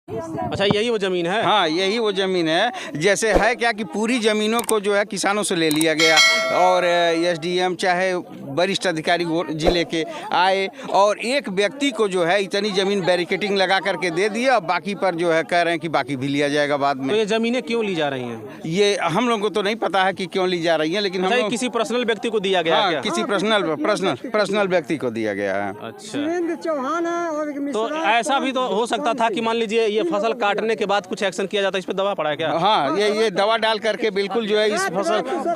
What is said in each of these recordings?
अच्छा, यही वो ज़मीन है? हाँ, यही वो ज़मीन है। जैसे है क्या कि पूरी ज़मीनों को जो है किसानों से ले लिया गया और एसडीएम चाहे वरिष्ठ अधिकारी जिले के आए और एक व्यक्ति को जो है इतनी ज़मीन बैरिकेटिंग लगा करके दे दिया और बाकी पर जो है कह रहे हैं कि बाकी भी लिया जाएगा बाद में। तो ये ज़मीनें क्यों ली जा रही हैं? ये हम लोगों को तो नहीं पता है कि क्यों ली जा रही हैं, लेकिन हम लोग किसी पर्सनल व्यक्ति को दिया गया है हाँ, क्या? किसी पर्सनल व्यक्ति को दिया गया है। अच्छा, चौहान है और तो ऐसा भी तो हो सकता था कि मान लीजिए ये फसल काटने के बाद कुछ एक्शन किया जाता है, इस पे दवा पड़ा है क्या? हाँ, ये दवा डाल करके बिल्कुल जो है इस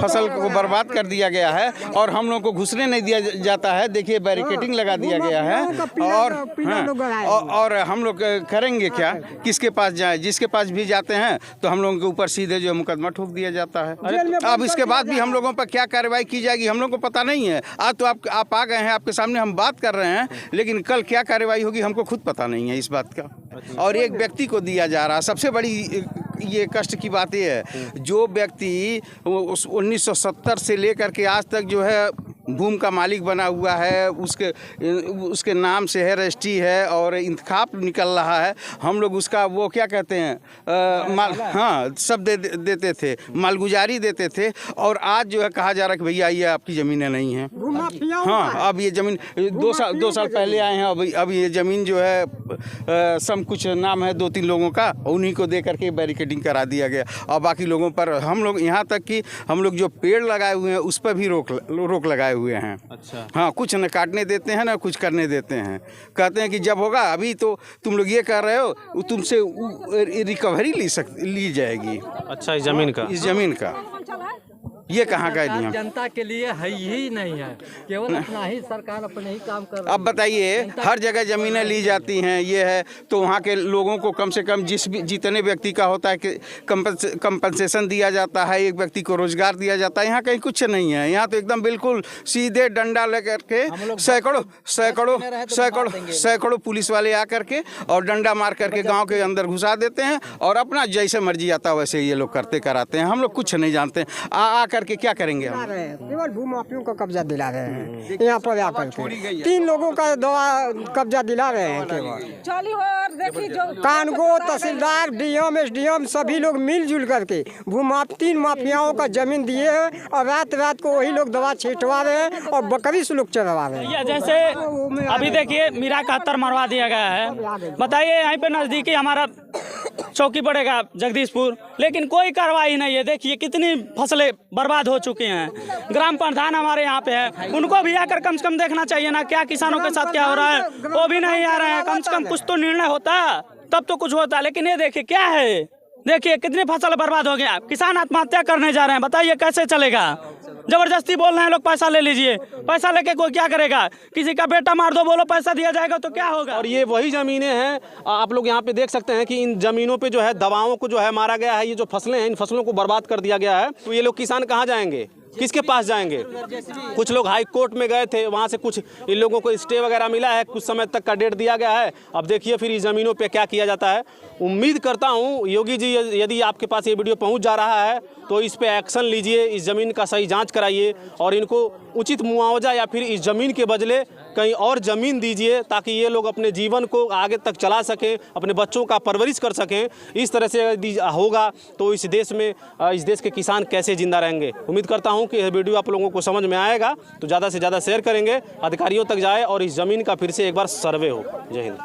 फसल को बर्बाद कर दिया गया है और हम लोग को घुसने नहीं दिया जाता है। देखिए बैरिकेटिंग लगा दिया गया है और हम लोग करेंगे क्या, किसके पास जाए? जिसके पास भी जाते हैं तो हम लोगों के ऊपर सीधे जो मुकदमा ठोक दिया जाता है। अब इसके बाद भी हम लोगों पर क्या कार्रवाई की जाएगी हम लोग को पता नहीं है। आज तो आप आ गए हैं, आपके सामने हम बात कर रहे हैं, लेकिन कल क्या कार्रवाई होगी हमको खुद पता नहीं है इस बात का। और एक व्यक्ति को दिया जा रहा है। सबसे बड़ी ये कष्ट की बात ये है, जो व्यक्ति 1970 से लेकर के आज तक जो है भूमि का मालिक बना हुआ है, उसके नाम से है, रजिस्ट्री है और इंतखाब निकल रहा है, हम लोग उसका वो क्या कहते हैं हाँ सब देते थे, मालगुजारी देते थे और आज जो है कहा जा रहा है कि भैया ये आपकी ज़मीनें नहीं हैं। हाँ, अब ये ज़मीन 2 साल पहले आए हैं, अब ये ज़मीन जो है सब कुछ नाम है 2-3 लोगों का, उन्हीं को दे करके बैरिकेडिंग करा दिया गया और बाकी लोगों पर हम लोग यहाँ तक कि हम लोग जो पेड़ लगाए हुए हैं उस पर भी रोक लगाए हुए हैं। अच्छा, हाँ, कुछ न काटने देते हैं ना कुछ करने देते हैं। कहते हैं कि जब होगा, अभी तो तुम लोग ये कर रहे हो, तुमसे रिकवरी ली जाएगी। अच्छा, इस ज़मीन का ये कहाँ का नियम? जनता के लिए है ही नहीं है, केवल अपना ही सरकार अपने ही काम कर रही है। अब बताइए, हर जगह ज़मीनें ली जाती हैं, ये है तो वहाँ के लोगों को कम से कम जितने व्यक्ति का होता है कि कंपनसेशन दिया जाता है, एक व्यक्ति को रोजगार दिया जाता है। यहाँ कहीं कुछ नहीं है। यहाँ तो एकदम बिल्कुल सीधे डंडा लेकर के सैकड़ों पुलिस वाले आ करके और डंडा मार करके गाँव के अंदर घुसा देते हैं और अपना जैसे मर्जी आता वैसे ये लोग करते कराते हैं। हम लोग कुछ नहीं जानते। आ करके क्या करेंगे? केवल भूमाफियों का कब्जा दिला रहे हैं। यहाँ पर आकर के 3 लोगों का दवा कब्जा दिला रहे हैं। केवल कानगो, तहसीलदार, डीएम, एसडीएम सभी लोग मिलजुल करके 3 माफियाओं का जमीन दिए हैं और रात को वही लोग दवा छिटवा रहे हैं और बकरी से लोग चढ़वा रहे हैं। जैसे अभी देखिए मीरा का 71 मरवा दिया गया है। बताइए, यहाँ पे नजदीकी हमारा चौकी पड़ेगा जगदीशपुर, लेकिन कोई कार्रवाई नहीं है। देखिए कितनी फसलें बर्बाद हो चुकी हैं। ग्राम प्रधान हमारे यहाँ पे है, उनको भी आकर कम से कम देखना चाहिए ना क्या किसानों के साथ क्या हो रहा है। वो भी नहीं आ रहे हैं। कम से कम कुछ तो निर्णय होता तब तो कुछ होता, लेकिन ये देखिए क्या है। देखिए कितनी फसल बर्बाद हो गया। किसान आत्महत्या करने जा रहे हैं, बताइए कैसे चलेगा। जबरदस्ती बोल रहे हैं लोग पैसा ले लीजिए, पैसा लेके कोई क्या करेगा। किसी का बेटा मार दो, बोलो पैसा दिया जाएगा तो क्या होगा। और ये वही ज़मीनें हैं, आप लोग यहाँ पे देख सकते हैं कि इन ज़मीनों पे जो है दवाओं को जो है मारा गया है। ये जो फसलें हैं, इन फसलों को बर्बाद कर दिया गया है। तो ये लोग किसान कहाँ जाएंगे, किसके पास जाएंगे? कुछ लोग हाई कोर्ट में गए थे, वहाँ से कुछ इन लोगों को स्टे वगैरह मिला है, कुछ समय तक का डेट दिया गया है। अब देखिए फिर इस ज़मीनों पे क्या किया जाता है। उम्मीद करता हूँ योगी जी, यदि आपके पास ये वीडियो पहुँच जा रहा है तो इस पे एक्शन लीजिए, इस ज़मीन का सही जांच कराइए और इनको उचित मुआवजा या फिर इस ज़मीन के बदले कहीं और ज़मीन दीजिए, ताकि ये लोग अपने जीवन को आगे तक चला सकें, अपने बच्चों का परवरिश कर सकें। इस तरह से यदि होगा तो इस देश के किसान कैसे जिंदा रहेंगे। उम्मीद करता हूँ कि यह वीडियो आप लोगों को समझ में आएगा, तो ज़्यादा से ज़्यादा शेयर करेंगे, अधिकारियों तक जाए और इस ज़मीन का फिर से एक बार सर्वे हो। जय हिंद।